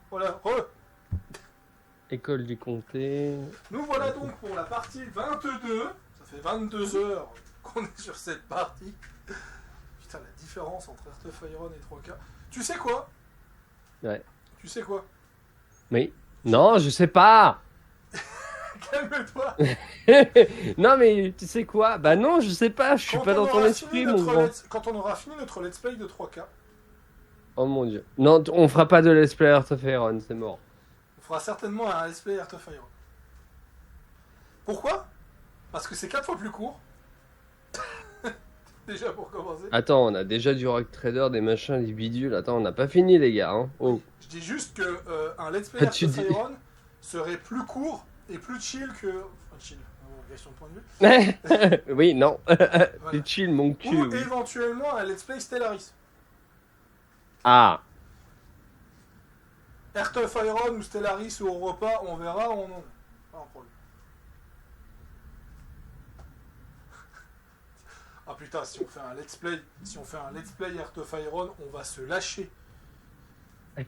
Voilà, École du comté. Nous voilà donc pour la partie 22. Ça fait 22 heures qu'on est sur cette partie. Putain, la différence entre Heart of Iron et 3K. Tu sais quoi? Ouais. Tu sais quoi? Oui. Non, je sais pas. Calme-toi. Non, mais tu sais quoi? Bah non, je sais pas. Je suis pas dans ton esprit, mon grand. Quand on aura fini notre let's play de 3K, Oh mon dieu. Non, on fera pas de let's play Heart of Iron, c'est mort. on fera certainement un let's play Heart of Iron. Pourquoi? Parce que c'est 4 fois plus court. Déjà pour commencer. Attends, on a déjà du Rock Trader, des machins, des bidules. Attends, on n'a pas fini, les gars. Hein. Oh. Je dis juste que un let's play Heart of Iron serait plus court et plus chill que... Enfin, chill, question de point de vue. Oui, non. Voilà. C'est chill, mon cul. Ou Oui. éventuellement un let's play Stellaris. Ah. Heart of Iron ou Stellaris ou Europa, on verra, on en... Pas un problème. Ah putain, si on fait un let's play Heart of Iron, on va se lâcher. Mais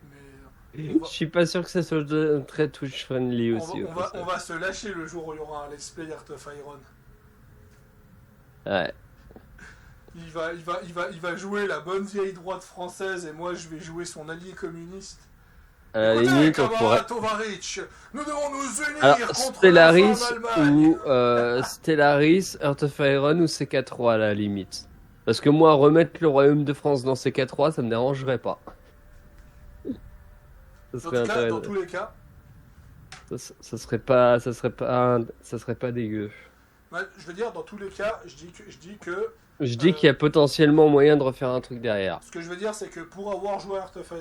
Je suis pas sûr que ça soit très touch friendly aussi. on va se lâcher le jour où il y aura un let's play Heart of Iron. Ouais. Il va jouer la bonne vieille droite française et moi je vais jouer son allié communiste. À la Écoutez, limite, on pourrait... camarade Tovarich, nous devons nous unir Alors, contre Stellaris la Allemagne. ou Stellaris, Heart of Iron ou CK3 à la limite. Parce que moi, remettre le Royaume de France dans CK3, ça me dérangerait pas. Ça serait intéressant. Dans tous les cas, Ça serait pas dégueu. je veux dire, dans tous les cas, je Je dis qu'il y a potentiellement moyen de refaire un truc derrière. ce que je veux dire, c'est que pour avoir joué à Heart of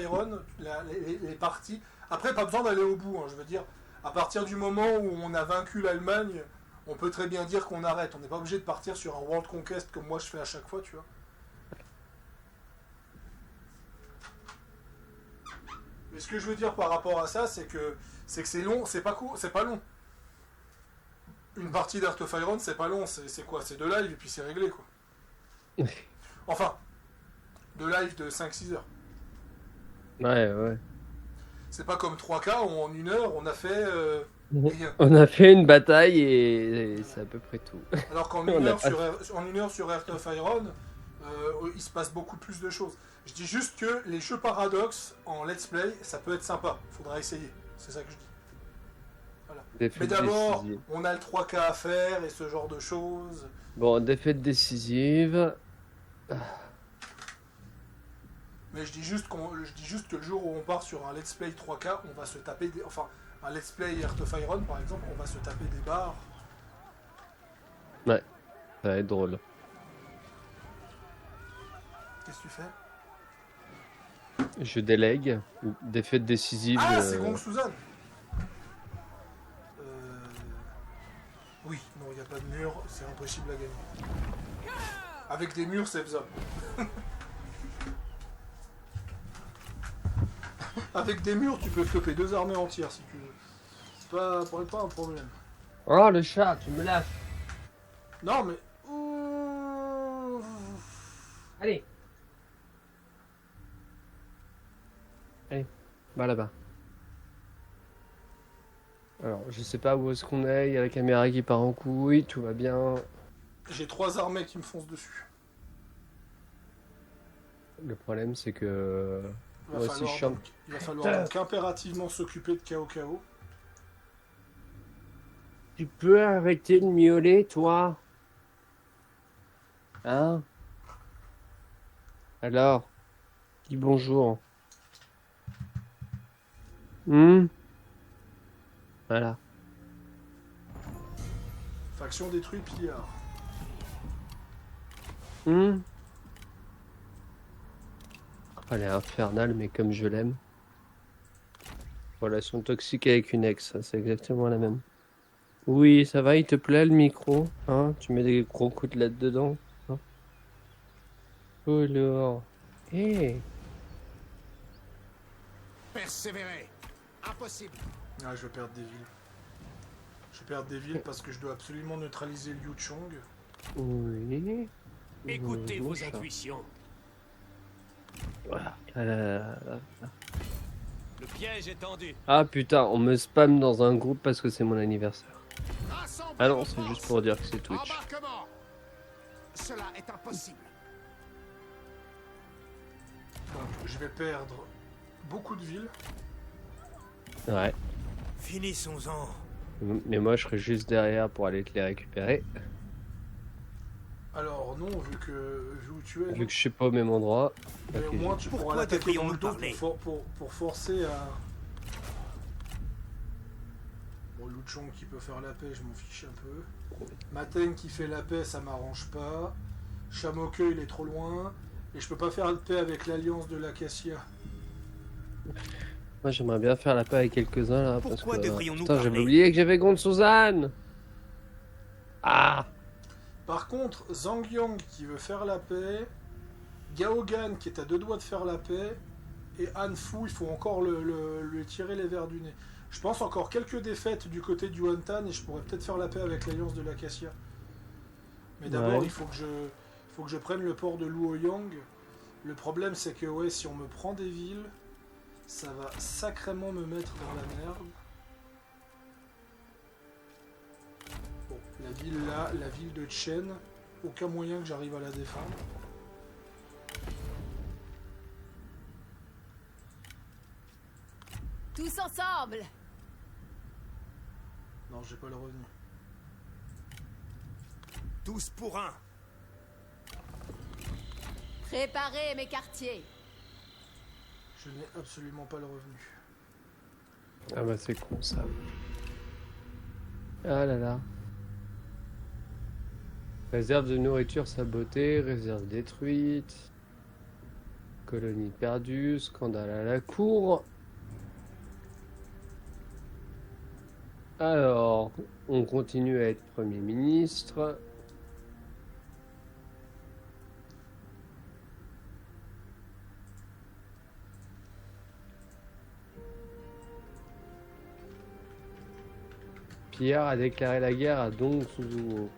Iron, les parties... Après, pas besoin d'aller au bout, hein, je veux dire. À partir du moment où on a vaincu l'Allemagne, on peut très bien dire qu'on arrête. On n'est pas obligé de partir sur un World Conquest comme moi je fais à chaque fois, tu vois. Mais ce que je veux dire par rapport à ça, c'est que c'est long, c'est pas court, c'est pas long. Une partie d'Heart of Iron, c'est pas long, c'est quoi? C'est 2 lives et puis c'est réglé, quoi. Enfin, 2 lives de 5-6 heures. Ouais. C'est pas comme 3K où en 1 heure on a fait rien. On a fait une bataille et c'est à peu près tout. Alors qu'en 1 heure sur Heart of Iron, il se passe beaucoup plus de choses. Je dis juste que les jeux paradoxes en let's play, ça peut être sympa. Faudra essayer. C'est ça que je dis. Voilà. Mais d'abord, on a le 3K à faire et ce genre de choses. Bon, défaite décisive. Mais je dis juste que le jour où on part sur un let's play 3K, on va se taper des... Enfin, un let's play Heart of Iron par exemple, on va se taper des barres. Ouais, ça va être drôle. Qu'est-ce que tu fais? Je délègue. Défaite décisive. Ah, c'est Gong Suzanne. Oui, non, il n'y a pas de mur, c'est impossible à gagner. Avec des murs, c'est faisable. Avec des murs, tu peux stopper 2 armées entières si tu veux. C'est pas un problème. Oh, le chat, tu me lâches. Non, mais... Allez. Allez, va là-bas. Alors, je sais pas où est-ce qu'on est, il y a la caméra qui part en couille, tout va bien. J'ai 3 armées qui me foncent dessus. Le problème, c'est que... Il va falloir donc impérativement s'occuper de KO. Tu peux arrêter de miauler, toi? Hein? Alors? Dis bonjour. Voilà. Faction détruit pillard. Elle est infernale, mais comme je l'aime. Relation toxique avec une ex, c'est exactement la même. Oui, ça va, il te plaît le micro? Hein? Tu mets des gros côtelettes dedans? Hein? Oh là! Hé! Persévérer. Impossible. Ah, je vais perdre des villes. Je vais perdre des villes parce que je dois absolument neutraliser Liu Chong. Oui. Écoutez Oui, vos ça. intuitions. Ah, là, là, là. Le piège est tendu. Ah, putain, on me spam dans un groupe parce que c'est mon anniversaire. Rassemblez Ah non, vos c'est juste forces. pour dire que c'est Twitch. Embarquement. Cela est impossible. Donc, je vais perdre beaucoup de villes. Ouais. Finissons-en. Mais moi, je serai juste derrière pour aller te les récupérer. Alors non, vu où tu es, Vu que je suis pas au même endroit. mais au Ok, moins tu pourras Pourquoi l'attaquer dans devrions-nous le dos parler pour forcer à... Bon, Luchong qui peut faire la paix, je m'en fiche un peu. Mateng qui fait la paix, ça m'arrange pas. Shamoke, il est trop loin. Et je peux pas faire de paix avec l'alliance de l'Acacia. Moi, j'aimerais bien faire la paix avec quelques-uns là. Parce Pourquoi que... devrions-nous Putain, j'avais parler oublié que j'avais contre Suzanne. Ah. Par contre, Zhang Yang qui veut faire la paix, Gaogan qui est à deux doigts de faire la paix, et Han Fu, il faut encore lui tirer les vers du nez. Je pense encore quelques défaites du côté du Yuan-tan et je pourrais peut-être faire la paix avec l'alliance de l'Acacia. Mais d'abord, Ouais. il faut que je prenne le port de Luoyang. Le problème, c'est que ouais, si on me prend des villes, ça va sacrément me mettre dans la merde. Bon, la ville là, la ville de Chen, aucun moyen que j'arrive à la défendre. Tous ensemble. Non, j'ai pas le revenu. Tous pour un. Préparez mes quartiers. Je n'ai absolument pas le revenu. Ah bah c'est con ça. Ah là là. Réserve de nourriture sabotée, réserve détruite. Colonie perdue, scandale à la cour. Alors, on continue à être Premier ministre. Pierre a déclaré la guerre à Dong Suzuo.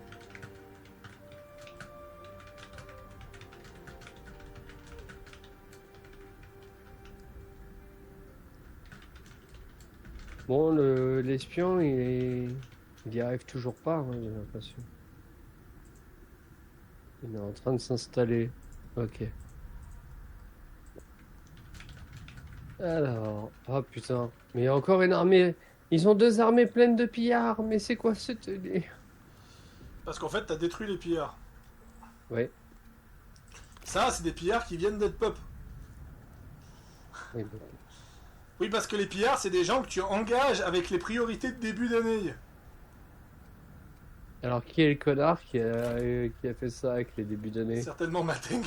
Bon, l'espion, il y arrive toujours pas, hein, j'ai l'impression. Il est en train de s'installer. Ok. Alors, oh putain, mais il y a encore une armée. Ils ont deux armées pleines de pillards, mais c'est quoi cette idée? Parce qu'en fait, t'as détruit les pillards. Ouais. Ça, c'est des pillards qui viennent d'être pop. Oui, bon. Oui, parce que les pillards, c'est des gens que tu engages avec les priorités de début d'année. Alors, qui est le connard qui a fait ça avec les débuts d'année? Certainement Mateng.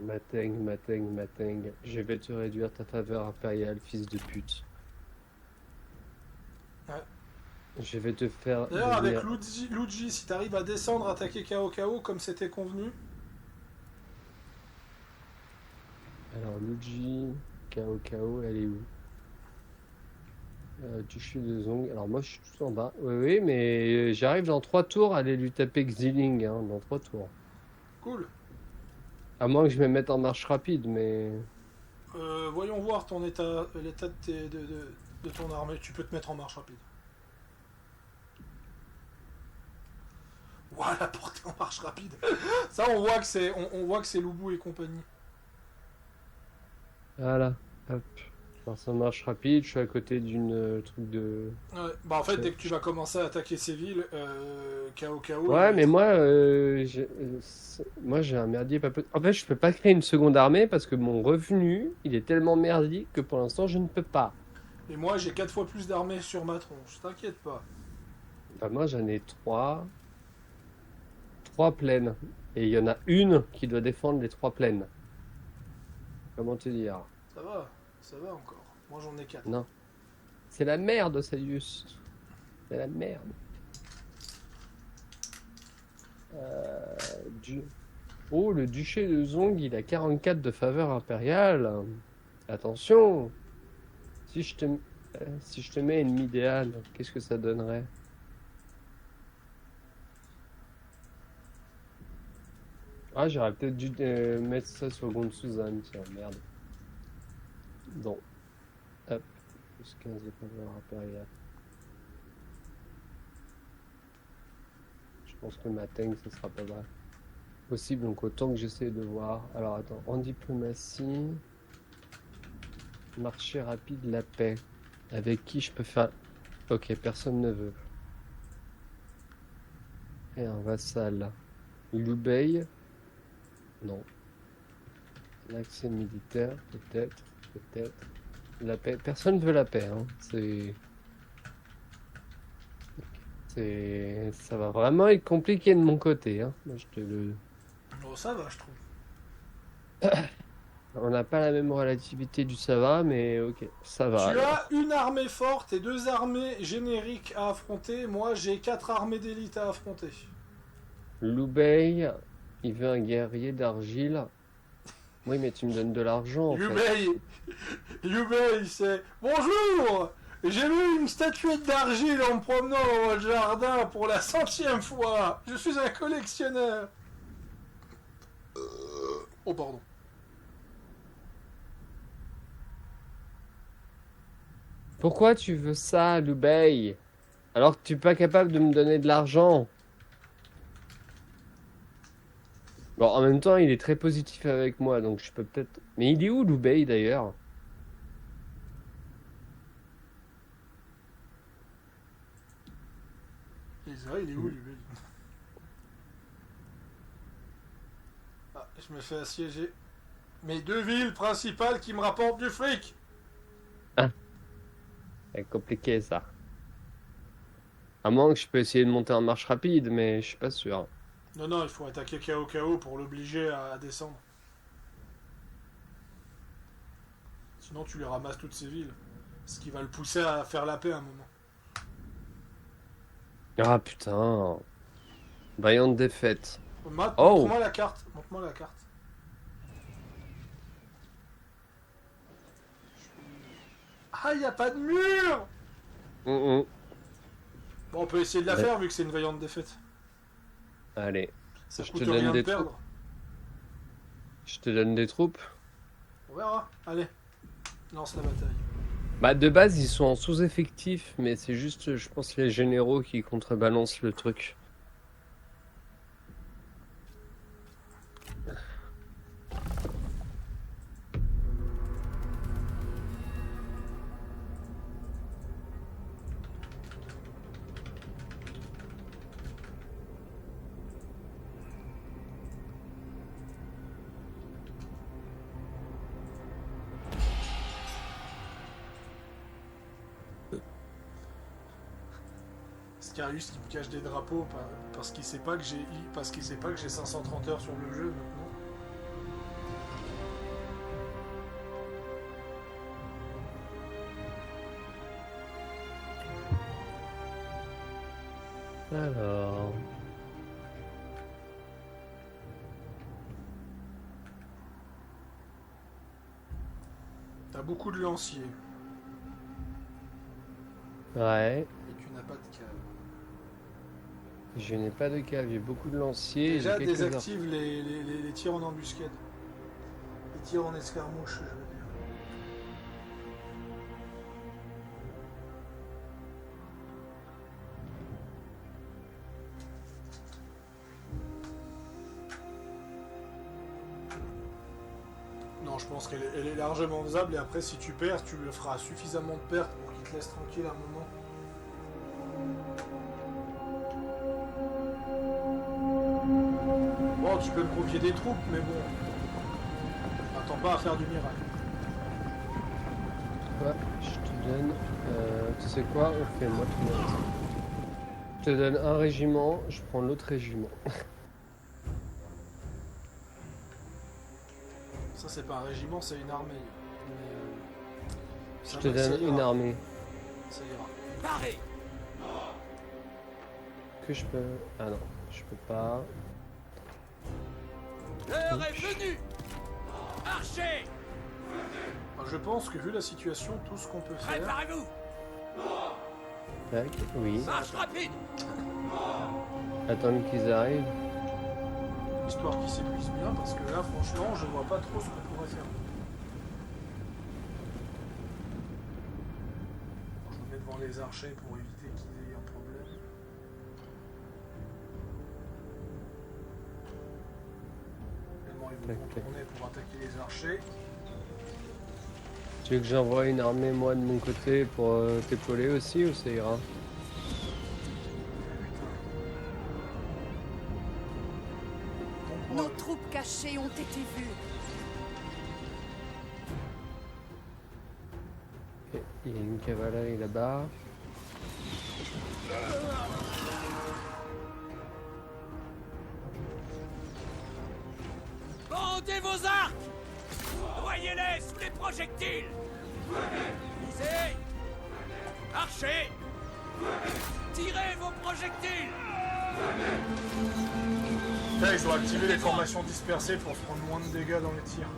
Mateng. Je vais te réduire ta faveur impériale, fils de pute. Ouais. Je vais te faire D'ailleurs, avec devenir... Luigi, si t'arrives à descendre, attaquer KO comme c'était convenu. Alors, Luigi, KO, elle est où? Duché de Zong. Alors, moi, je suis tout en bas. Oui, mais j'arrive dans 3 tours à aller lui taper Xiling, hein, dans 3 tours. Cool. À moins que je me mette en marche rapide, mais... Voyons voir ton état, l'état de ton armée. Tu peux te mettre en marche rapide. Voilà, portée en marche rapide. Ça, on voit que c'est, on voit que c'est Loubou et compagnie. Voilà, hop. Alors, ça marche rapide, je suis à côté d'une truc de... Ouais, bah en fait, dès que tu vas commencer à attaquer ces villes, KO. Ouais, mais moi, moi j'ai un merdier pas peu... En fait, je peux pas créer une seconde armée parce que mon revenu, il est tellement merdique que pour l'instant, je ne peux pas. Et moi, j'ai 4 fois plus d'armées sur ma tronche. T'inquiète pas. Enfin, moi, j'en ai 3. 3 plaines. Et il y en a une qui doit défendre les 3 plaines. Comment te dire? Ça va encore. Moi, j'en ai 4. Non. C'est la merde, Salius. C'est la merde. Oh, le duché de Zong, il a 44 de faveur impériale. Attention. Si je te mets ennemi idéal, qu'est-ce que ça donnerait? Ah, j'aurais peut-être dû mettre ça sur le compte Suzanne, tiens, merde. Bon. Hop. Plus 15 de pouvoir impérial. Je pense que ma tank, ce sera pas mal. Possible, donc autant que j'essaie de voir. Alors attends, en diplomatie. Marché rapide, la paix. Avec qui je peux faire. Ok, personne ne veut. Et un vassal. Liubei. Non. L'accès militaire, peut-être. Peut-être. La paix. Personne veut la paix, hein. Ça va vraiment être compliqué de mon côté, hein. Moi, je te le. Oh, ça va, je trouve. On n'a pas la même relativité du ça va, mais ok, ça va. Tu alors. as une armée forte et 2 armées génériques à affronter. Moi, j'ai 4 armées d'élite à affronter. Loubei, il veut un guerrier d'argile. Oui, mais tu me donnes de l'argent en fait. Yubei, c'est bonjour. J'ai vu une statuette d'argile en me promenant dans votre jardin pour la 100e fois. Je suis un collectionneur. Oh, pardon. Pourquoi tu veux ça, Loubei? Alors que tu n'es pas capable de me donner de l'argent. Bon, en même temps, il est très positif avec moi, donc je peux peut-être... Mais il est où, Loubei, d'ailleurs? Il est où, Yubei? Ah, je me fais assiéger. Mes 2 villes principales qui me rapportent du fric. C'est compliqué, ça. À moins que je peux essayer de monter en marche rapide, mais je suis pas sûr. Non, il faut attaquer KO pour l'obliger à descendre. Sinon, tu lui ramasses toutes ces villes. Ce qui va le pousser à faire la paix à un moment. Ah, putain. Vaillante défaite. Matt, Oh. montre-moi la carte. Montre-moi la carte. Ah, y a pas de mur. Bon, Bon, on peut essayer de la Ouais. faire vu que c'est une vaillante défaite. allez, Ça Je coûte te donne rien de des perdre. je te donne des troupes. On verra. Allez, lance la bataille. Bah, de base, ils sont en sous-effectif, mais c'est juste, je pense, les généraux qui contrebalancent le truc. Scarius qui me cache des drapeaux parce qu'il sait pas que j'ai 530 heures sur le jeu maintenant. Alors... T'as beaucoup de lanciers Ouais, et tu n'as pas de cave. je n'ai pas de cave, j'ai beaucoup de lanciers. Déjà j'ai quelques désactive les tirs en embuscade. Les tirs en escarmouche, je veux dire. Non, je pense elle est largement faisable et après si tu perds, tu le feras suffisamment de pertes pour qu'il te laisse tranquille un moment. Bon, tu peux me confier des troupes, mais bon, je m'attends pas à faire du miracle. Ouais, je te donne... tu sais quoi, on fait moi tout le monde. Je te donne un régiment, je prends l'autre régiment. Ça, c'est pas un régiment, c'est une armée. Mais, Je ça te va, ça donne ira. une armée. Ça ira. Parez! Que je peux... Ah non, je peux pas. L'heure est venue! Marchez! Alors, je pense que vu la situation, tout ce qu'on peut faire, Préparez-vous! Tac, oui. Marche rapide! Attendre qu'ils arrivent. Histoire qu'il s'épuise bien, parce que là, franchement, je vois pas trop ce qu'on pourrait faire. Je me mets devant les archers pour éviter qu'ils aient un problème. Tellement ils vont contourner pour attaquer les archers. Tu veux que j'envoie une armée moi de mon côté pour t'épauler aussi ou ça ira? Nos troupes cachées ont été vues. Ok, il y a une cavalerie là-bas. Bandez vos arcs! Noyez-les sous les projectiles! Visez! Archers! Tirez vos projectiles! Là, ils ont activé les formations dispersées pour se prendre moins de dégâts dans les tirs.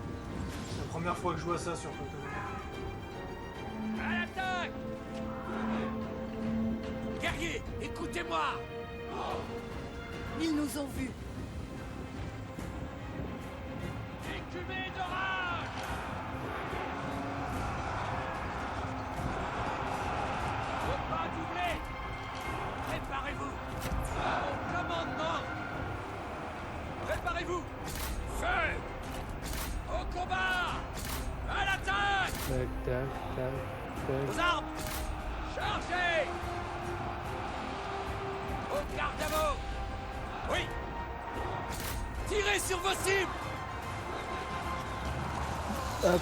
C'est la première fois que je vois ça sur Photo. À l'attaque! Guerriers, écoutez-moi! Ils nous ont vus. Écumez d'orage! Faut pas doubler! Préparez-vous! Au commandement! Préparez-vous! Feu! Au combat! À l'attaque! Tac, tac, tac, Aux tac. armes! Chargez! Au garde à veau! Oui! Tirez sur vos cibles! Hop.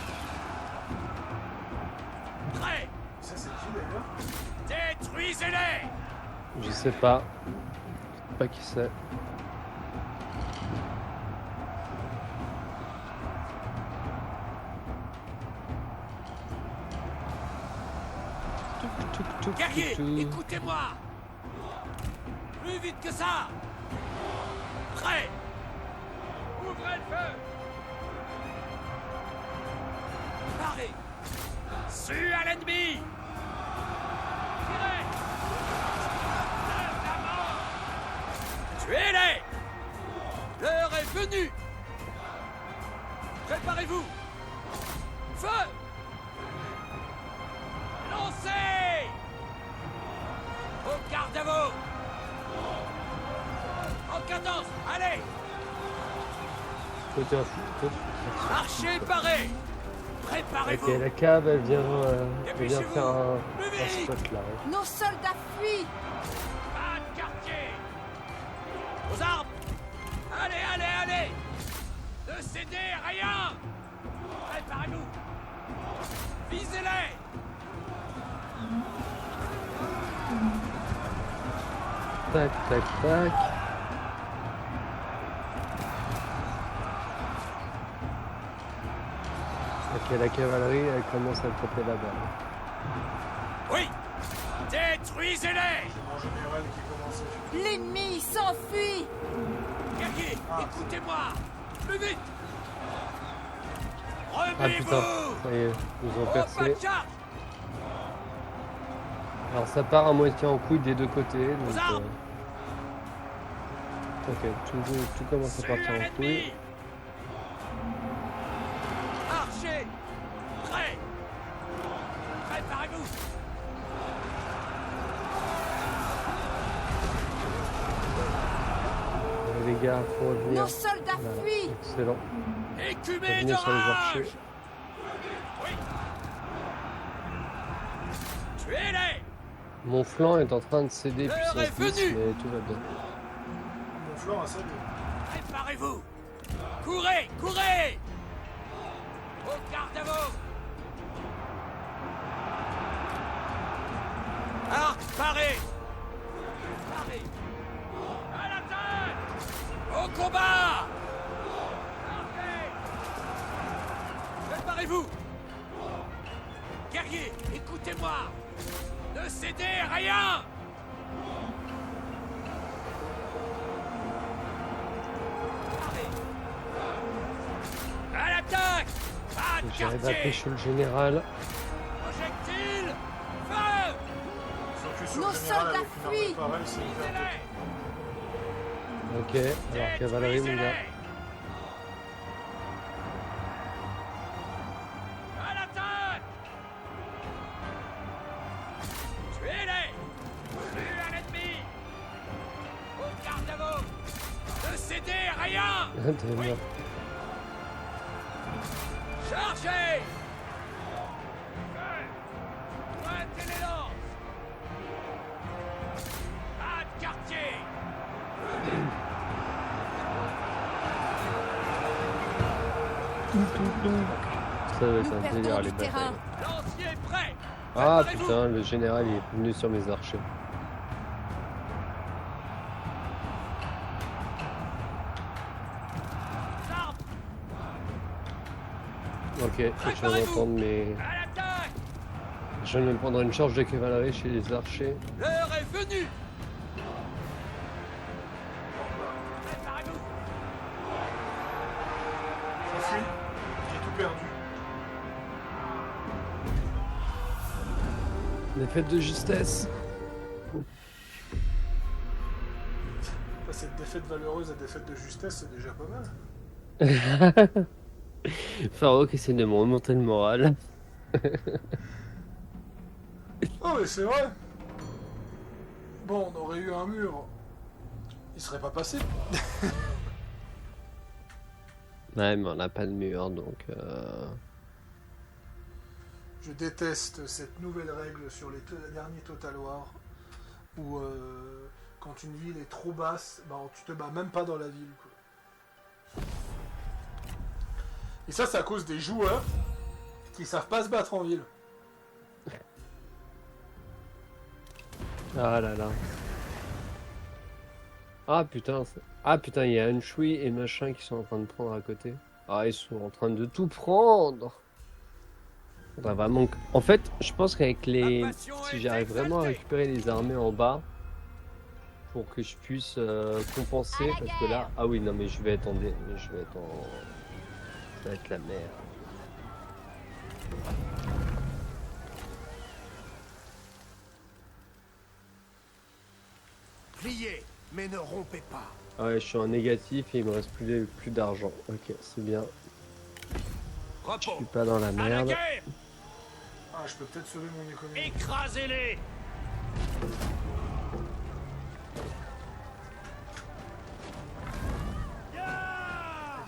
Ça, Prêt! c'est qui d'ailleurs? Détruisez-les! Je sais pas. Je sais pas qui c'est. Touc, touc, touc, Guerriers, touc, touc. écoutez-moi! Plus vite que ça! Prêt! Ouvrez le feu! Parez! Su à l'ennemi! Tirez! De la mort! Tuez-les! L'heure est venue! Préparez-vous! Feu! Lancez! Au garde à veau! En cadence, allez! Côté off, côté. Marchez paré! Ok, Préparez-vous! la cave elle vient faire un spot là. Nos soldats fuient. Pas de quartier! Aux armes! Allez, allez, allez! Ne cédez à rien! Préparez-vous! Visez-les! Tac, tac, tac. Ok, la cavalerie elle commence à taper la balle. Oui! Détruisez-les! Mon général qui commence à fuir. L'ennemi s'enfuit. Ah Guerriers, écoutez-moi! Plus vite! Ah putain, Remuez-vous! ça y est, ils ont Au pas percé. de charge! Alors ça part à moitié en couille des deux côtés. Donc, Aux armes! ok, tout commence à Su partir à en couille. l'ennemi! Archers! Prêt! Préparez-vous! Les gars, faut revenir. Nos soldats Voilà, fuient. excellent. Écumez Revenez sur les archers. d'orage! Oui! Tuez-les! Mon flanc est en train de céder L'heure puissance est 10, venue. mais tout va bien. Mon flanc a salué. Préparez-vous! Courez! Courez! Au garde à veau! Arc paré! Paré! À l'attaque! Au combat! Arquez! Préparez-vous! Guerriers, écoutez-moi! Ne cédez à rien! À l'attaque! Pas de J'arrive à quartier! pêcher le général. Projectile! Feu! Focus sur Nos le général soldats avec une armée fuient. pareille, c'est une perte de Visez-les! temps. Ok, alors cavalerie mon gars. À l'attaque! Tuez-les! Plus un ennemi! Au garde à vous! Ne cédez à rien! T'es mort. Chargez! Pointez les lances! Pas de quartier! Ça va être Nous un perdons délire du les terrain. batailles. Lancier prêt! Ah Préparez-vous. putain, le général il est venu sur mes archers. Armes Ok, je viens Préparez-vous. d'entendre mes... à l'attaque! Je viens de me prendre une charge de cavalerie chez les archers. L'heure est venue! Préparez-vous! Ça fuit. J'ai tout perdu. Défaite de justesse. Passer de défaite valeureuse à défaite de justesse, c'est déjà pas mal. Farok essaie de me remonter le moral. Oh mais c'est vrai. Bon, on aurait eu un mur. Il serait pas passé. Ouais, mais on n'a pas de mur donc. Je déteste cette nouvelle règle sur les derniers Total War où quand une ville est trop basse, bah, tu te bats même pas dans la ville. Quoi. Et ça, c'est à cause des joueurs qui savent pas se battre en ville. Ah là là. Ah putain, ah putain, il y a Anshui et machin qui sont en train de prendre à côté. Ah, ils sont en train de tout prendre. Faudrait vraiment En fait, je pense qu'avec les... Si j'arrive vraiment à récupérer les armées en bas, pour que je puisse compenser, parce que là... Ah oui, non mais je vais être en... Je vais être en... Ça va être la merde. Pliez, mais ne rompez pas. Ah ouais, je suis en négatif et il me reste plus d'argent. Ok, c'est bien. Je Repos! suis pas dans la À la merde. guerre! Ah, je peux peut-être sauver mon économie. Écrasez-les!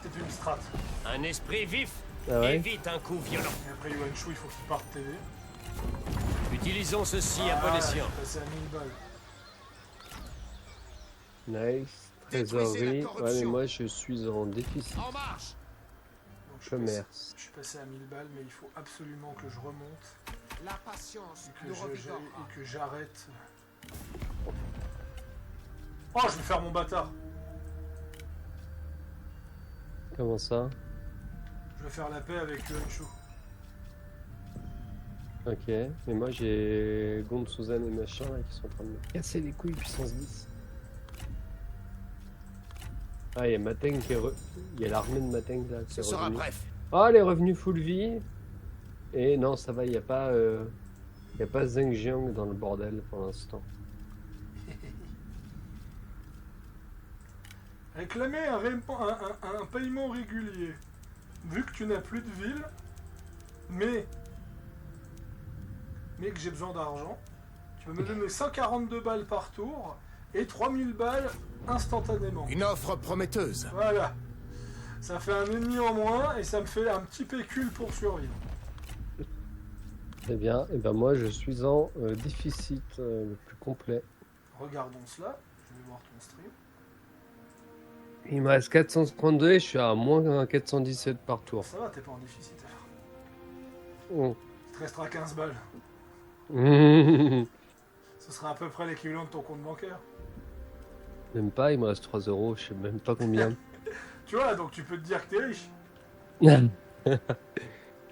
Peut-être une strat. Un esprit vif Ah ouais. évite un coup violent. Et après Yuan Shu, il faut qu'il parte TV. Utilisons ceci à bon Ah, escient. je suis passé à 1000 balles. Nice. Détruisez la Trésorerie. Ouais, corruption. mais moi je suis en déficit. En marche. Donc, je suis passé- Commerce. Je suis passé à 1000 balles, mais il faut absolument que je remonte La patience et que nous je- revigorera. et que j'arrête. Oh, je vais faire mon bâtard. Comment ça? Je vais faire la paix avec Yuan Shu. Ok. Mais moi j'ai Gond Suzanne et machin là qui sont en train de me casser les couilles puissance 10. Ah, il y a Mateng qui est il y a l'armée de Mateng là qui Ce est sera revenue. bref. Ah, les revenus full vie. Et non, ça va, il n'y a pas Zheng Jiang dans le bordel pour l'instant. Réclamer un paiement régulier. Vu que tu n'as plus de ville, mais que j'ai besoin d'argent, tu peux me donner 142 balles par tour et 3000 balles instantanément. Une offre prometteuse. Voilà. Ça fait un ennemi en moins et ça me fait un petit pécule pour survivre. Très bien, et ben moi je suis en déficit le plus complet. Regardons cela. Je vais voir ton stream. Il me reste 432 et je suis à moins 417 par tour. Ça va, t'es pas en déficit alors. Oh. Il te restera 15 balles. Ce sera à peu près l'équivalent de ton compte bancaire. Même pas, il me reste 3 euros, je sais même pas combien. Tu vois, donc tu peux te dire que t'es riche.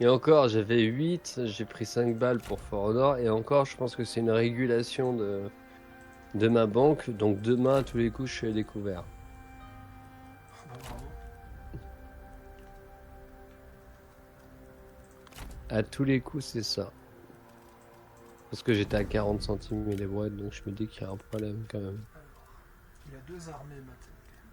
Et encore, j'avais 8, j'ai pris 5 balles pour Fort Honor, et encore, je pense que c'est une régulation de ma banque, donc demain, à tous les coups, je suis à découvert. Bah, bravo. À tous les coups, c'est ça. Parce que j'étais à 40 centimes et les boîtes, donc je me dis qu'il y a un problème quand même. Il y a deux armées, Mateng.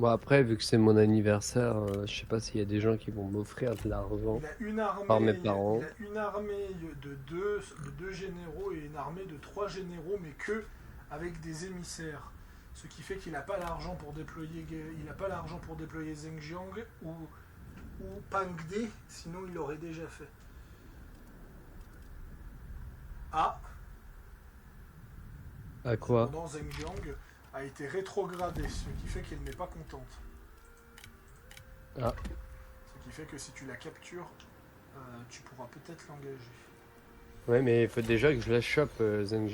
Bon, après, vu que c'est mon anniversaire, je sais pas s'il y a des gens qui vont m'offrir de l'argent. Il a une armée, Par mes parents. il a une armée de deux généraux et une armée de 3 généraux, mais que avec des émissaires. Ce qui fait qu'il n'a pas l'argent pour déployer, Zhenjiang ou Pangde, sinon il l'aurait déjà fait. Ah, À quoi? cependant Zhenjiang a été rétrogradé, ce qui fait qu'elle n'est pas contente. Ah. Ce qui fait que si tu la captures, tu pourras peut-être l'engager. Ouais, mais il faut déjà que je la chope, Zheng.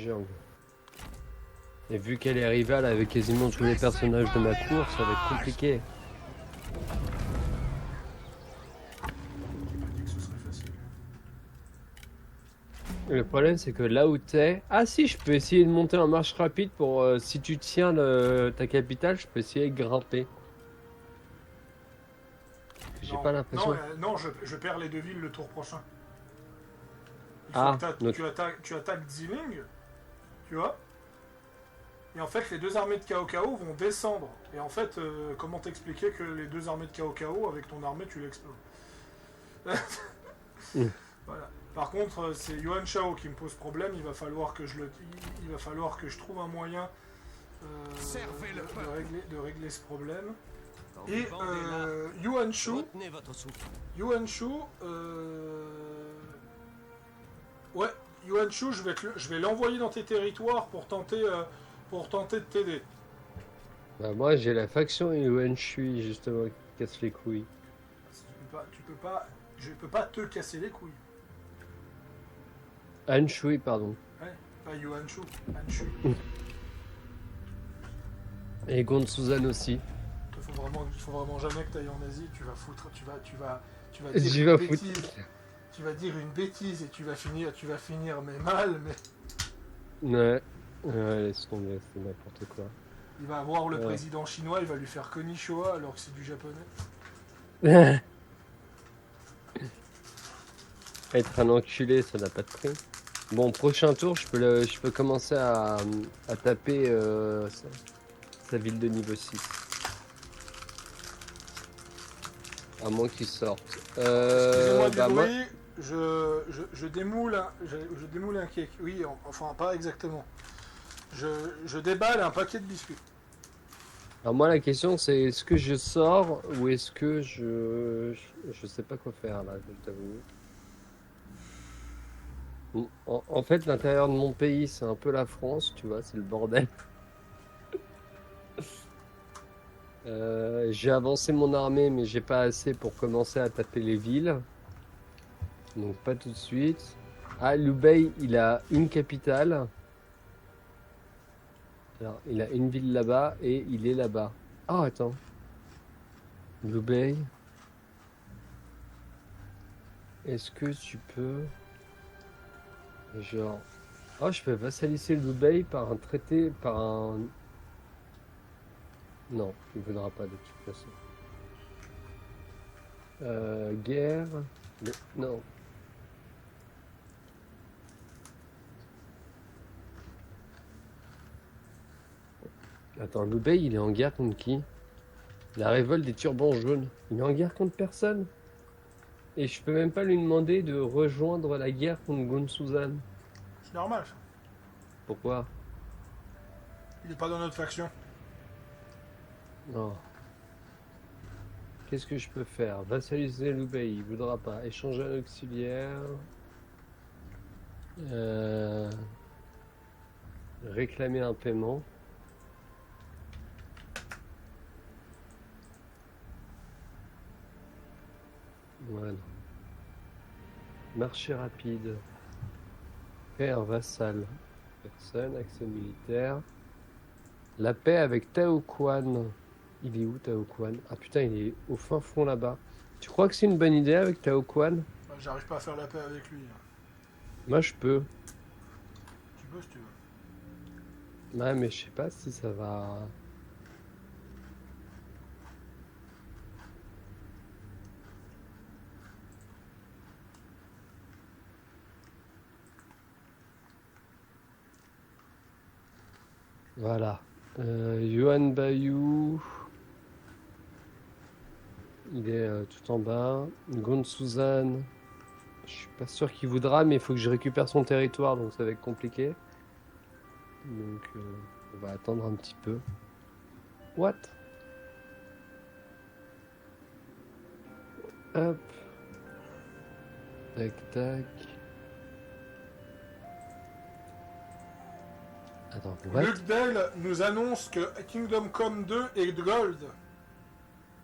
Et vu qu'elle est rivale avec quasiment tous les personnages de ma cour, ça va être compliqué. J'ai pas dit que ce serait facile. Le problème, c'est que là où t'es... Ah si, je peux essayer de monter en marche rapide pour... si tu tiens ta capitale, je peux essayer de grimper. J'ai Non, pas l'impression... Non, je perds les 2 villes le tour prochain. Il faut Ah, que donc- tu attaques Ziling, tu vois. Et en fait, les 2 armées de Cao Cao vont descendre. Et en fait, comment t'expliquer que les 2 armées de Cao Cao, avec ton armée, tu l'exploses. Voilà. Par contre, c'est Yuan Shao qui me pose problème. Il va falloir que je trouve un moyen Servez le peuple. de régler ce problème. Quand Et vous vendez là, Yuan Shu, retenez votre souffle. Yuan Shu, ouais, Yuan Shu, je vais l'envoyer dans tes territoires pour tenter de t'aider. Bah moi, j'ai la faction Yuan Shui, justement, qui casse les couilles. Je peux pas te casser les couilles. Han Shui, pardon. Ouais, pas Yuan Shu, Han Shu. Et Gond Suzanne aussi. Il faut vraiment jamais que tu ailles en Asie. Tu vas J'y dire vais une foutre. bêtise. Tu vas dire une bêtise et tu vas finir mais mal. Mais Ouais. Ouais, laisse tomber, c'est n'importe quoi. il va avoir le Ouais. président chinois, il va lui faire konnichiwa alors que c'est du japonais. Être un enculé, ça n'a pas de prix. Bon, prochain tour, je peux commencer à taper sa ville de niveau 6. À moins qu'il sorte. Excusez-moi du Bah, moi, bruit, je démoule un cake. Oui, enfin pas exactement. Je déballe un paquet de biscuits. alors moi, la question, c'est est-ce que je sors ou est-ce que je sais pas quoi faire là, je t'avoue. En fait, l'intérieur de mon pays, c'est un peu la France, tu vois, c'est le bordel. J'ai avancé mon armée, mais j'ai pas assez pour commencer à taper les villes. Donc pas tout de suite. Ah, Lubei, il a une capitale. Alors, il a une ville là-bas et il est là-bas. Ah, attends. Lubei. Est-ce que tu peux... Genre... Oh, je peux vassaliser Lubei par un traité, par un... Non, il ne voudra pas de toute façon. Guerre... Non. Attends, Lubei, il est en guerre contre qui? La révolte des turbans jaunes. Il est en guerre contre personne. Et je peux même pas lui demander de rejoindre la guerre contre Gonsuzan. C'est normal ça. Pourquoi? Il est pas dans notre faction. Non. Qu'est-ce que je peux faire? Vassaliser Lubei, il voudra pas. Échanger un auxiliaire. Réclamer un paiement. Voilà. Marché rapide. Père vassal. Personne. Accès militaire. La paix avec Tao Quan. Il est où Tao Quan? Ah putain, il est au fin fond là-bas. Tu crois que c'est une bonne idée avec Tao Quan? Bah, j'arrive pas à faire la paix avec lui. Moi je peux. Tu peux si tu veux. Ouais, mais je sais pas si ça va. Voilà. Yuan Bayou. Il est tout en bas. Gond Suzanne. Je suis pas sûr qu'il voudra, mais il faut que je récupère son territoire, donc ça va être compliqué. Donc on va attendre un petit peu. What? Hop. Tac tac. Attends, what? Luke Dale nous annonce que Kingdom Come 2 est Gold.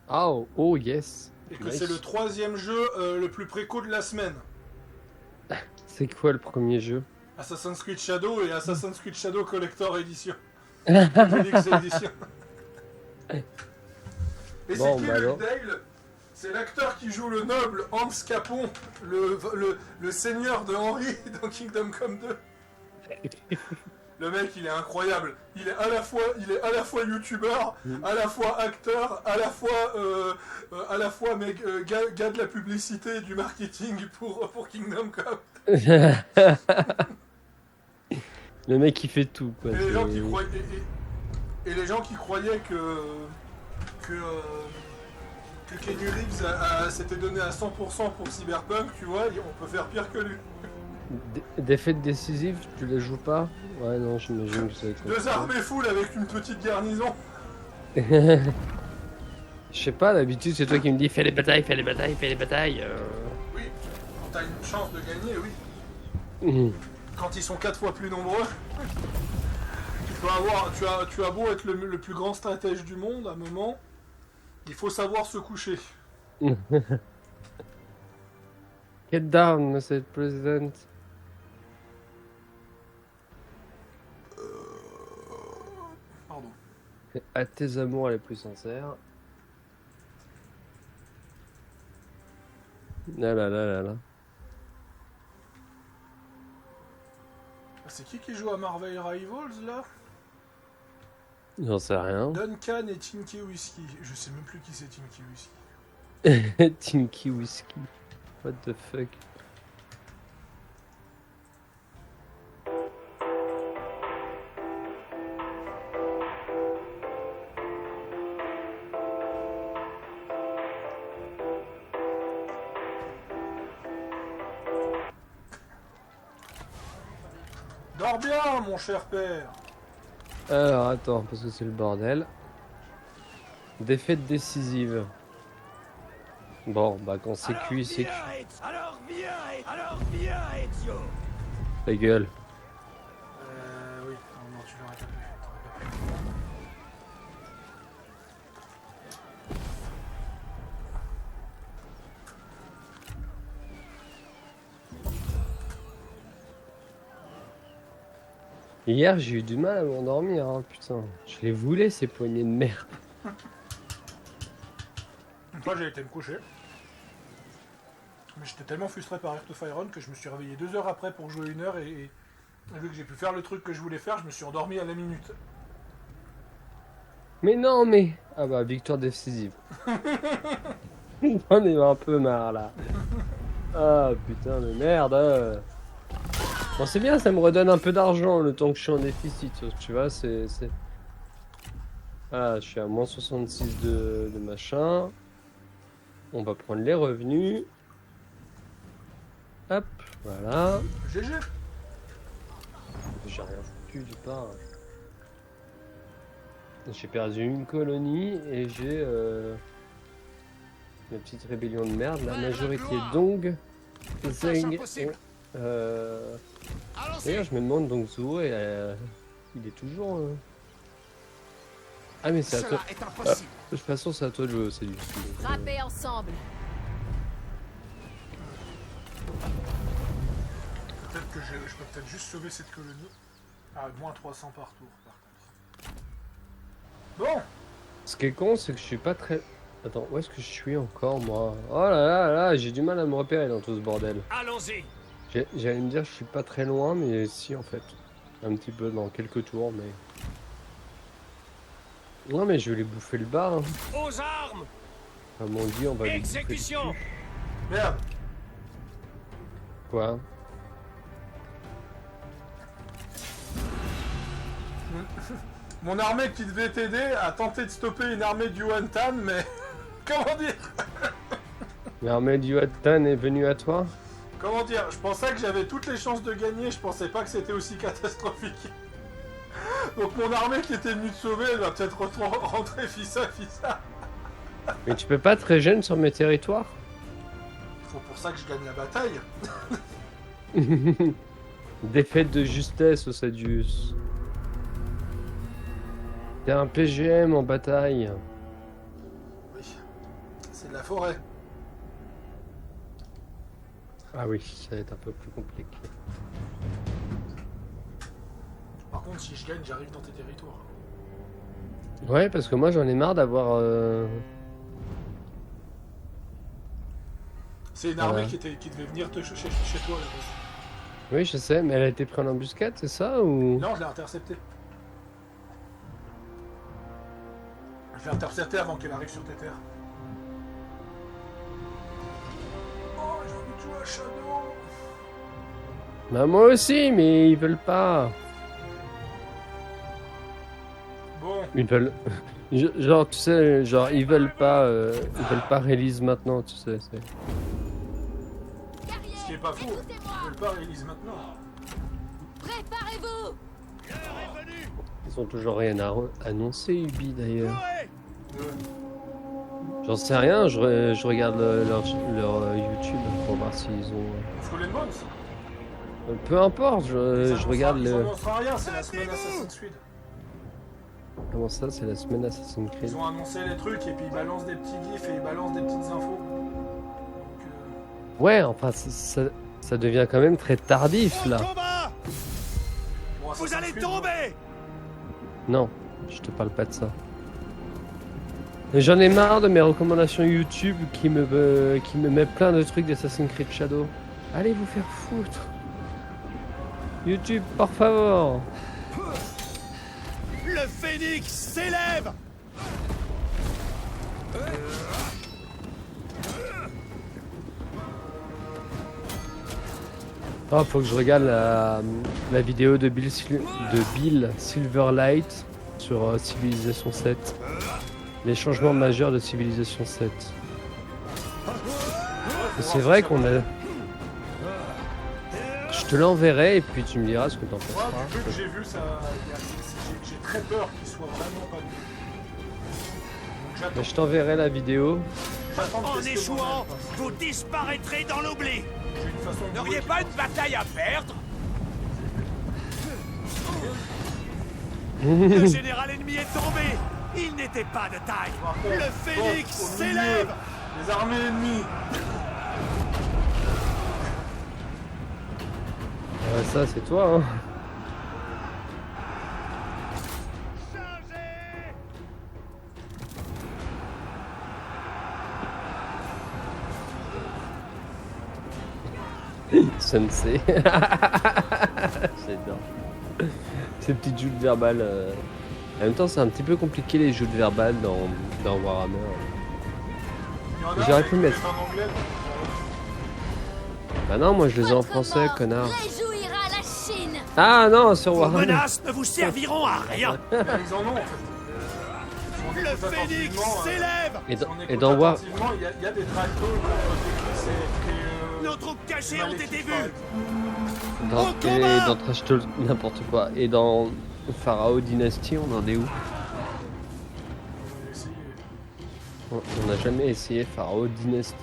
Ah, oh yes. Et que Nice. c'est le 3e jeu le plus préco de la semaine. C'est quoi le premier jeu? Assassin's Creed Shadow et Assassin's Creed Shadow Collector Edition. Deluxe Edition. Et Bon, c'est qui bah alors. Luke Dale? C'est l'acteur qui joue le noble Hans Capon, le seigneur de Henry dans Kingdom Come 2. Le mec, il est incroyable. Il est à la fois youtubeur, à la fois acteur, à la fois mec, gars de la publicité et du marketing pour Kingdom Come. Le mec qui fait tout, quoi. Et les c'est- gens qui croyaient, et les gens qui croyaient que Keanu Reeves s'était donné à 100% pour Cyberpunk, tu vois, on peut faire pire que lui. Défaite décisive, tu les joues pas? Ouais, non, j'imagine que ça va être Deux compliqué. armées full avec une petite garnison. Je sais pas, d'habitude c'est toi qui me dis fais les batailles, fais les batailles, fais les batailles. Oui, quand t'as une chance de gagner, oui. Mhm. Quand ils sont 4 fois plus nombreux, tu as beau être le plus grand stratège du monde, à un moment, il faut savoir se coucher. Get down, Mr. President. Pardon. À tes amours les plus sincères. Là là là là là. C'est qui joue à Marvel Rivals là? J'en sais rien. Duncan et Tinky Whiskey. Je sais même plus qui c'est Tinky Whiskey. Tinky Whiskey. What the fuck. Dors bien, mon cher père. Alors attends, parce que c'est le bordel. Défaite décisive. Bon, bah quand c'est cuit, c'est cuit. Alors viens, Ezio. Ta gueule. Oui, non, tu l'aurais pas pu. Hier, j'ai eu du mal à m'endormir, hein, putain. Je les voulais, ces poignées de merde. Moi, j'ai été me coucher. Mais j'étais tellement frustré par Heart of Iron que je me suis réveillé 2 heures après pour jouer 1 heure et vu que j'ai pu faire le truc que je voulais faire, je me suis endormi à la minute. Mais non, mais... Ah bah, victoire décisive. J'en ai un peu marre, là. Ah, putain de merde. Bon, c'est bien, ça me redonne un peu d'argent le temps que je suis en déficit, tu vois, c'est... Ah, je suis à moins 66 de machin. On va prendre les revenus. Hop, voilà. GG. J'ai rien foutu du part. J'ai perdu une colonie et j'ai la petite rébellion de merde. La majorité Dong, Zeng et... D'ailleurs, je me demande donc Zuo, il est toujours... Ah mais c'est à toi. Cela est impossible. De toute façon, c'est à toi de jouer, c'est du Frapper ensemble. Peut-être que je peux peut-être juste sauver cette colonie. Ah, moins 300 par tour, par contre. Bon, Ce qui est con, c'est que je suis pas très... Attends, où est-ce que je suis encore, moi? Oh là là là, j'ai du mal à me repérer dans tout ce bordel. Allons-y. J'allais me dire, je suis pas très loin, mais si, en fait. Un petit peu, dans quelques tours, mais... Non, mais je vais les bouffer le bar, hein. Aux armes. Comme on dit, on va les bouffer le Exécution. cul. merde. Quoi? Mon armée qui devait t'aider a tenté de stopper une armée du Wantan, mais Comment dire? L'armée du Hattan est venue à toi? Comment dire? Je pensais que j'avais toutes les chances de gagner, je pensais pas que c'était aussi catastrophique. Donc mon armée qui était venue te sauver, elle va peut-être rentrer fissa. Mais tu peux pas te régénérer sur mes territoires? Faut pour ça que je gagne la bataille. Défaite de justesse, Osadius. T'es un PGM en bataille. Oui, c'est de la forêt. Ah oui, ça va être un peu plus compliqué. Par contre, si je gagne, j'arrive dans tes territoires. Ouais, parce que moi j'en ai marre d'avoir... C'est une armée qui devait venir chez toi. Là. Oui, je sais, mais elle a été prise en embuscade, c'est ça ou... Non, je l'ai interceptée. Je l'ai interceptée avant qu'elle arrive sur tes terres. Oh, j'ai envie de jouer à Shadow. Bah moi aussi, mais ils veulent pas. Bon, Ils veulent... Genre, tu sais, genre, ils veulent pas release maintenant, tu sais. ce qui est pas faux. Ils veulent pas release maintenant. Préparez-vous! Ils ont toujours rien à annoncer, Ubi d'ailleurs. Ouais. J'en sais rien, je regarde leur YouTube pour voir s'ils ont... Skull and Bones. Peu importe, je regarde Ils le... annoncent rien, c'est la semaine Assassin's Creed. Comment ça, c'est la semaine Assassin's Creed? Ils ont annoncé les trucs et puis ils balancent des petits gifs et ils balancent des petites infos. Donc, Ouais, enfin, ça devient quand même très tardif, là. Combat. bon, Vous Assassin's allez Creed, tomber. Non, je te parle pas de ça. J'en ai marre de mes recommandations YouTube qui me met plein de trucs d'Assassin's Creed Shadow. Allez vous faire foutre. YouTube, por favor. Le phénix s'élève. Oh, faut que je regarde la vidéo de Bill Silverlight sur Civilization 7. Les changements majeurs de Civilization 7. Et c'est vrai qu'on a... Je te l'enverrai et puis tu me diras ce que t'en Moi, penseras. du peu que j'ai vu, j'ai très peur qu'il soit vraiment pas mieux. Donc j'attends. Mais je t'enverrai la vidéo. J'attends de En tester échouant, moi-même, parce vous disparaîtrez dans l'oubli. que j'ai une façon de N'auriez jouer pas qui- une bataille à perdre? Le général ennemi est tombé. Il n'était pas de taille. Par contre, Le phénix au milieu, s'élève. Les armées ennemies. Ça c'est toi hein. Sensei. J'adore. Ces petites joutes verbales. En même temps, c'est un petit peu compliqué les joutes verbales dans Warhammer. Il y en a J'aurais mais pu qui mettre. est en anglais. Bah non, moi je les ai en Votre français, mort connard. réjouira la Chine! Ah non, sur Vos Warhammer. menaces ne vous serviront à rien. Mais ils en ont en fait. Si on Le écoute phénix attentivement, s'élève. Et si dans, on et écoute dans War... attentivement, il y a des tractos Nos troupes cachées ont été vues. Dans, Au et combat dans Trash Talk, n'importe quoi. Et dans Pharaoh Dynasty, on en est où? On n'a jamais essayé Pharaoh Dynasty.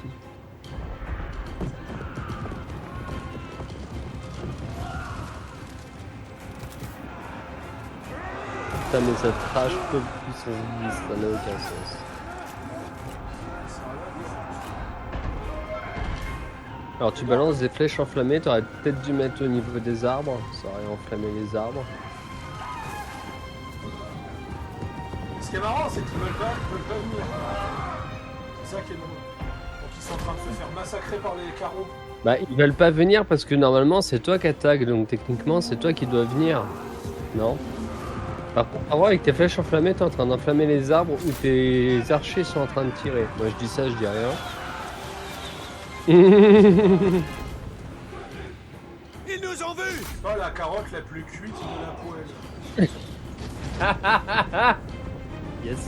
Putain mais ça trash peu puissance 10, ça n'a aucun sens. Alors tu balances des flèches enflammées, t'aurais peut-être dû mettre au niveau des arbres, ça aurait enflammé les arbres. Ce qui est marrant, c'est qu'ils veulent pas venir. C'est ça qui est drôle. Donc ils sont en train de se faire massacrer par les carreaux. Bah ils veulent pas venir parce que normalement c'est toi qui attaque, donc techniquement c'est toi qui dois venir. Non? Par contre, avec tes flèches enflammées, t'es en train d'enflammer les arbres ou tes archers sont en train de tirer. Moi je dis ça, je dis rien. Ils nous ont vus. C'est pas la carotte la plus cuite de la poêle. Yes.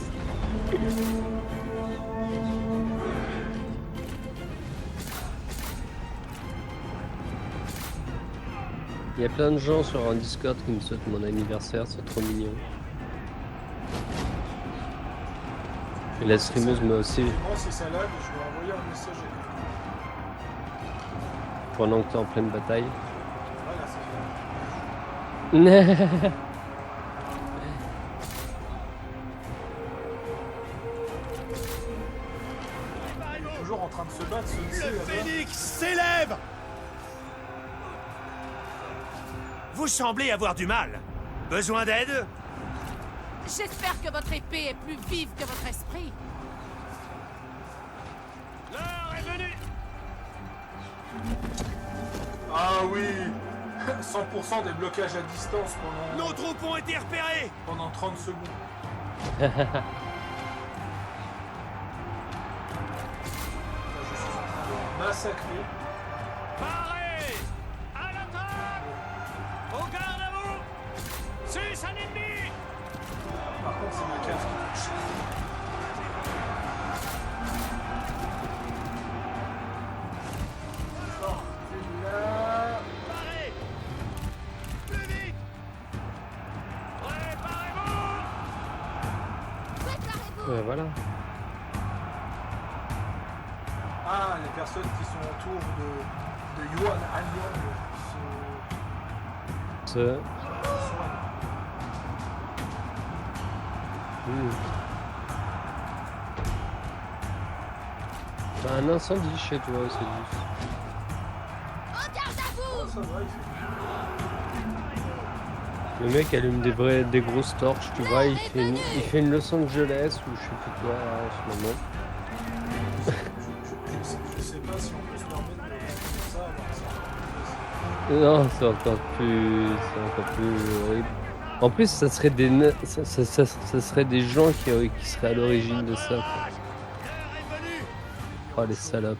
Il y a plein de gens sur un Discord qui me souhaitent mon anniversaire, c'est trop mignon. Et la streameuse m'a aussi, Moi, si ça lag, je vais envoyer un message à quelqu'un. pendant que t'es en pleine bataille. Voilà, c'est ça. Il est toujours en train de se battre, ce lycée, Le là-bas. phénix s'élève. Vous semblez avoir du mal. Besoin d'aide? J'espère que votre épée est plus vive que votre esprit. L'heure est venue. Ah oui 100% des blocages à distance Nos troupes ont été repérées. pendant 30 secondes. Là, je suis en train de massacrer. Parez. À l'attaque. Au garde à vous. C'est un ennemi. Par contre, c'est ma cave qui touche. Sortez-là. Parez. Plus vite. Préparez-vous. Préparez-vous. Ouais, voilà. Ah, les personnes qui sont autour de Yuan Anyang se Ce... soignent. T'as un incendie chez toi, c'est juste. En garde à vous. Ça va, il fait. Le mec allume des grosses torches, tu vois, il fait une Los Angeles ou je sais plus quoi là, en ce moment. Je sais pas si on peut se permettre de faire ça, alors ça. Non, c'est encore plus horrible. En plus, ça serait ça serait des gens qui seraient à l'origine de ça. Quoi. L'heure est venue. Oh les salopes.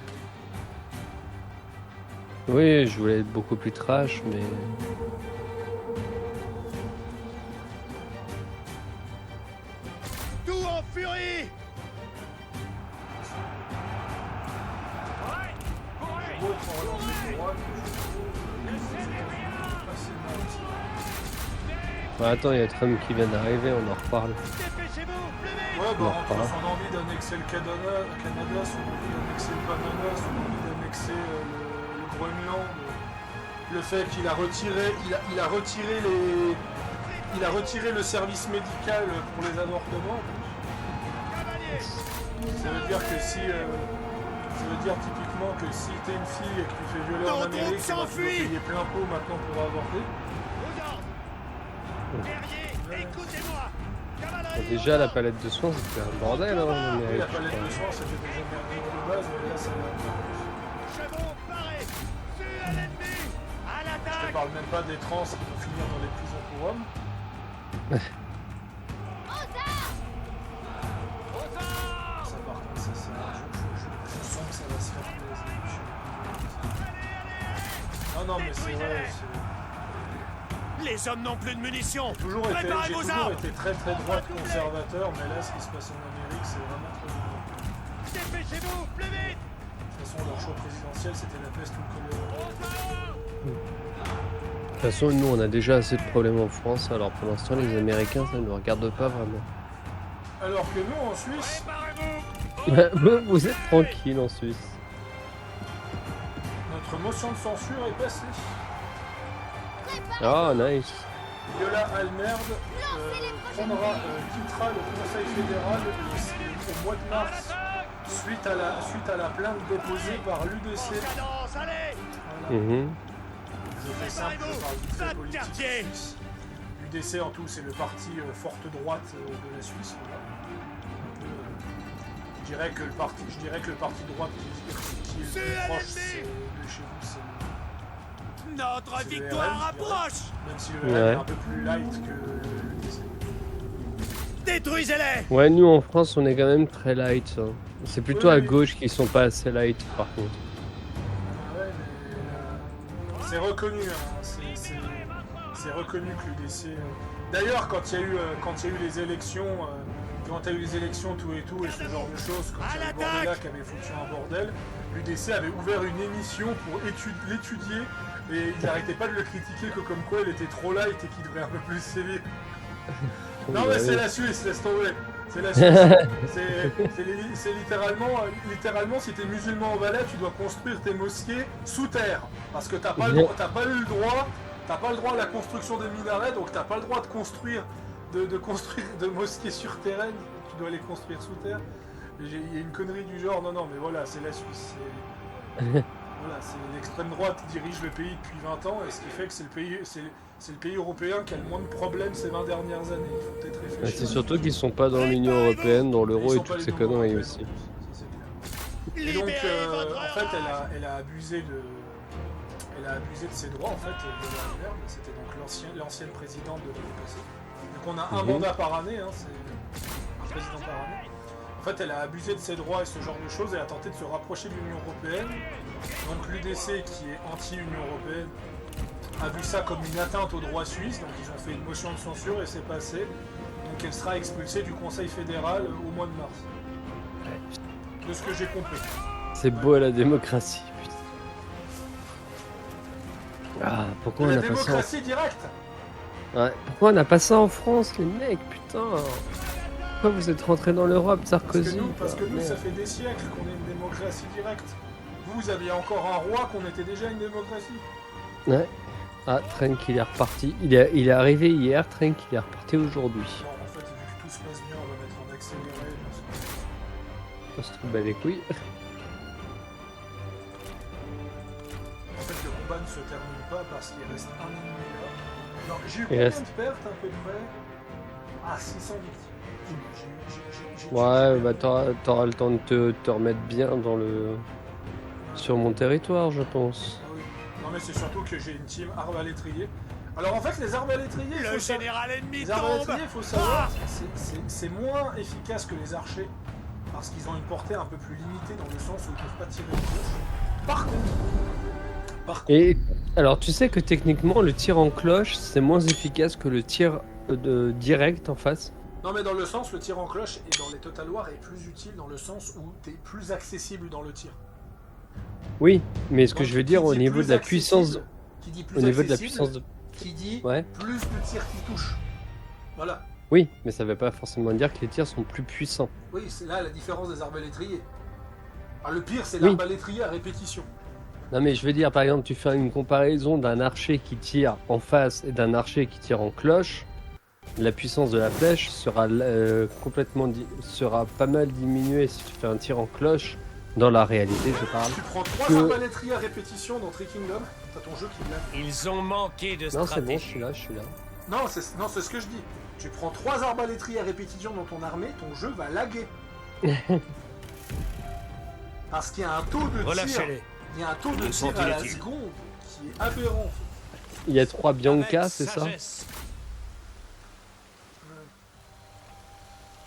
Oui, je voulais être beaucoup plus trash, mais Tout en furie. Ouais. Courez. Beau pour relancer le droit, que je passer ma petite. bah, attends, il y a Trump qui vient d'arriver, on en reparle. Dépêchez-vous. Plus vite. Ouais, bah, Non, entre pas. son envie d'annexer le Canada, son envie d'annexer le Panama, son envie d'annexer le Groenland, le fait qu'il a retiré, il a retiré le service médical pour les avortements. Cavalier. Ça veut dire que si, ça veut dire typiquement que si t'es une fille et que tu fais violer en Nos Amérique, troupes tu vas s'enfuient. payer plein pot maintenant pour avorter. Aux ordres. Guerriers, écoutez-moi. Cavalerie. Déjà, la palette de soins, c'était un bordel, hein, en Oui, Amérique, la je palette crois. de soins, c'était déjà merdique de base, mais là, ça va. Chevaux parés. Tue à l'ennemi. À Je te l'attaque. parle même pas des trans qui vont finir dans les prisons pour hommes. Aux armes. Aux ordres. Ça, par contre, ça, je sens que ça va se faire plaisir. Non, non, mais c'est vrai, Les hommes n'ont plus de munitions. j'ai toujours Préparez vos armes. été très très droite conservateur, mais là, ce qui se passe en Amérique, c'est vraiment trop dur. Dépêchez-vous, plus vite. De toute façon, leur choix présidentiel, c'était la peste ou le choléra. De toute façon, nous, on a déjà assez de problèmes en France, alors pour l'instant, les Américains, ça ne nous regarde pas vraiment. Alors que nous, en Suisse, Préparez-vous. Vous êtes tranquille en Suisse. notre motion de censure est passée. Ah, nice. Viola Almerd quittera le Conseil fédéral au mois de mars suite à la plainte déposée par l'UDC. Cadence, allez. Mhm. Je fais simple, je parle vite fait politique suisse. L'UDC en tout, c'est le parti forte droite de la Suisse. Voilà. Je dirais que le parti de droite qui est le plus proche de chez vous, c'est Notre C'est le victoire RN, je dirais. approche. même si le RN Ouais. est un peu plus light que l'UDC. Détruisez-les. Ouais, nous en France, on est quand même très light. Hein. C'est plutôt Oui, à oui. gauche qui sont pas assez light, par contre. Ouais, mais c'est reconnu, hein, c'est reconnu que l'UDC. D'ailleurs, quand il y a eu les élections quand t'as eu les élections, tout et ce genre de choses, quand il y a le Bordela qui avait foutu un bordel, l'UDC avait ouvert une émission pour l'étudier, et il n'arrêtait pas de le critiquer que comme quoi il était trop light et qu'il devrait un peu plus sévir. Non mais c'est la Suisse, laisse tomber. C'est la Suisse. C'est littéralement, si t'es musulman au Valais, tu dois construire tes mosquées sous terre. Parce que t'as pas eu le droit à la construction des minarets, donc t'as pas le droit de construire de mosquées surterraines, tu dois les construire sous terre. Il y a une connerie du genre, non, mais voilà, c'est la Suisse. Voilà, c'est l'extrême droite qui dirige le pays depuis 20 ans, et ce qui fait que c'est le pays européen qui a le moins de problèmes ces 20 dernières années. Il faut peut-être réfléchir. C'est surtout qu'ils sont pas dans l'Union Européenne, dans l'euro et toutes ces conneries aussi. Et donc, en fait, elle a abusé de ses droits, en fait, de la merde. C'était donc l'ancienne présidente de l'OPC. Donc on a un mandat par année, hein, c'est un président par année. En fait, elle a abusé de ses droits et ce genre de choses, et a tenté de se rapprocher de l'Union Européenne. Donc l'UDC, qui est anti-Union Européenne, a vu ça comme une atteinte aux droits suisses, donc ils ont fait une motion de censure et c'est passé. Donc elle sera expulsée du Conseil fédéral au mois de mars. De ce que j'ai compris. C'est beau la démocratie, putain. Ah, pourquoi on a pas ça? La démocratie directe. Ouais, pourquoi on n'a pas ça en France, les mecs, putain? Pourquoi vous êtes rentrés dans l'Europe, Sarkozy? Parce que nous, ça fait des siècles qu'on est une démocratie directe. Vous aviez encore un roi qu'on était déjà une démocratie. Ouais. Ah, Trenk il est reparti. Il est arrivé hier, Trenk il est reparti aujourd'hui. Non, en fait, vu que tout se passe bien, on va mettre en accéléré. On se trouve les couilles. En fait, le combat ne se termine pas parce qu'il reste un ennemi là. Non, j'ai eu Il combien reste- de pertes à peu près? Ah, 600 victimes. J'ai Ouais, tué bah combien? t'auras le temps de te remettre bien dans le... sur mon territoire, je pense. Ah oui. Non, mais c'est surtout que j'ai une team arbalétrier. Alors en fait, les arbalétriers, il Le faut savoir... général ennemi Les tombe. arbalétriers, il faut savoir, c'est moins efficace que les archers. Parce qu'ils ont une portée un peu plus limitée dans le sens où ils peuvent pas tirer de gauche. Par contre, Et alors tu sais que techniquement le tir en cloche c'est moins efficace que le tir direct en face. non mais dans le sens, le tir en cloche et dans les Total War est plus utile dans le sens où t'es plus accessible dans le tir. Oui, mais ce que Donc, je veux qui dire au dit niveau plus de la puissance, accessible, qui dit plus au niveau de la accessible, puissance de... qui dit Ouais. plus de tirs qui touchent. Voilà. Oui, mais ça veut pas forcément dire que les tirs sont plus puissants. Oui, c'est là la différence des arbalétriers. Ah, le pire, c'est Oui. l'arbalétrier à répétition. Non mais je veux dire par exemple tu fais une comparaison d'un archer qui tire en face et d'un archer qui tire en cloche, la puissance de la flèche sera sera pas mal diminuée si tu fais un tir en cloche. Dans la réalité, je parle. Tu prends 3 Que- arbalétriers à répétition dans Tree Kingdom, t'as ton jeu qui l'a. Ils ont manqué de Non, c'est bon, stratégie. je suis là. Non, c'est ce que je dis. Tu prends 3 arbalétriers à répétition dans ton armée, ton jeu va laguer. Parce qu'il y a un taux de tir. Relâchez-les. Il y a un taux de Le tir à la sentirait-il. seconde qui est aberrant. Il y a 3 Bianca, Avec c'est ça? sagesse.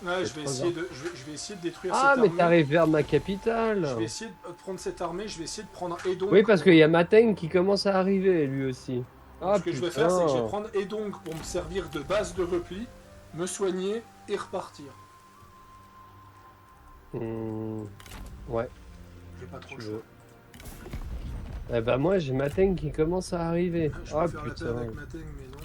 Ouais, C'est trop je vais essayer de détruire Ah, cette mais armée. t'arrives vers ma capitale. Je vais essayer de prendre cette armée, je vais essayer de prendre Edong. Oui, parce qu'il y a Mateng qui commence à arriver, lui aussi. Ah, Ce que je vais faire, c'est que je vais prendre Edong pour me servir de base de repli, me soigner et repartir. Ouais, J'ai pas trop tu le choix. veux. Eh bah moi, j'ai Mateng qui commence à arriver. Je Ah, peux faire la paix putain. avec Mateng, mais non.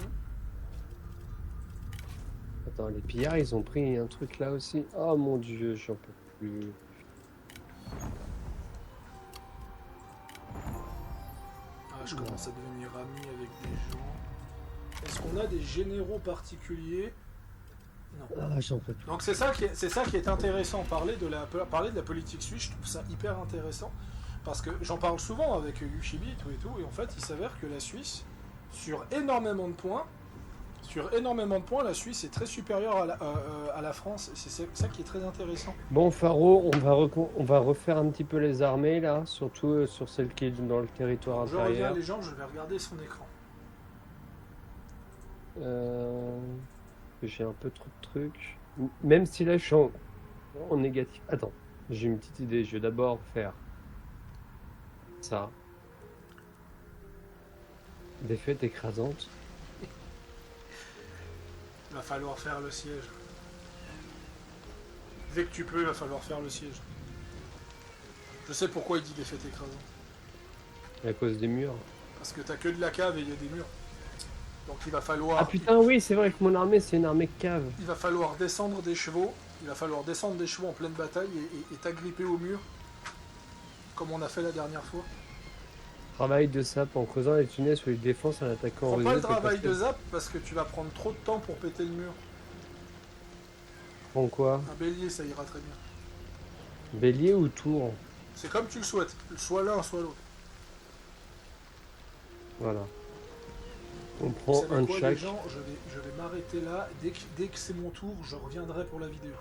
Attends, les pillards, ils ont pris un truc là aussi. Oh mon dieu, j'en peux plus. Ah, je commence à devenir ami avec des gens. Est-ce qu'on a des généraux particuliers? Non. Ah, j'en peux plus. Donc c'est ça qui est intéressant, parler de la politique suisse, je trouve ça hyper intéressant, parce que j'en parle souvent avec Yushibi et tout, et en fait il s'avère que la Suisse, sur énormément de points, la Suisse est très supérieure à la France, et c'est ça qui est très intéressant. Bon, Faro, on va refaire un petit peu les armées là, surtout sur celle qui est dans le territoire Je reviens intérieur. les gens, je vais regarder son écran. J'ai un peu trop de trucs. Même si là je suis en négatif. Attends, j'ai une petite idée. Je vais d'abord faire ça. Défaite écrasante. Il va falloir faire le siège. Dès que tu peux, il va falloir faire le siège. Je sais pourquoi il dit défaite écrasante. À cause des murs. Parce que t'as que de la cave et il y a des murs. Donc il va falloir... Ah putain, oui, c'est vrai que mon armée, c'est une armée cave. Il va falloir descendre des chevaux. Il va falloir descendre des chevaux en pleine bataille et t'agripper au mur. Comme on a fait la dernière fois. Travail de sap en creusant les tunnels sur les défenses en attaquant Prends en pas le réseau. travail de zap parce que tu vas prendre trop de temps pour péter le mur. Prends quoi? Un bélier, ça ira très bien. Bélier ou tour? C'est comme tu le souhaites. Soit l'un, soit l'autre. Voilà. On Vous prend savez un de quoi, les chaque. gens, je vais m'arrêter là. Dès que c'est mon tour, je reviendrai pour la vidéo.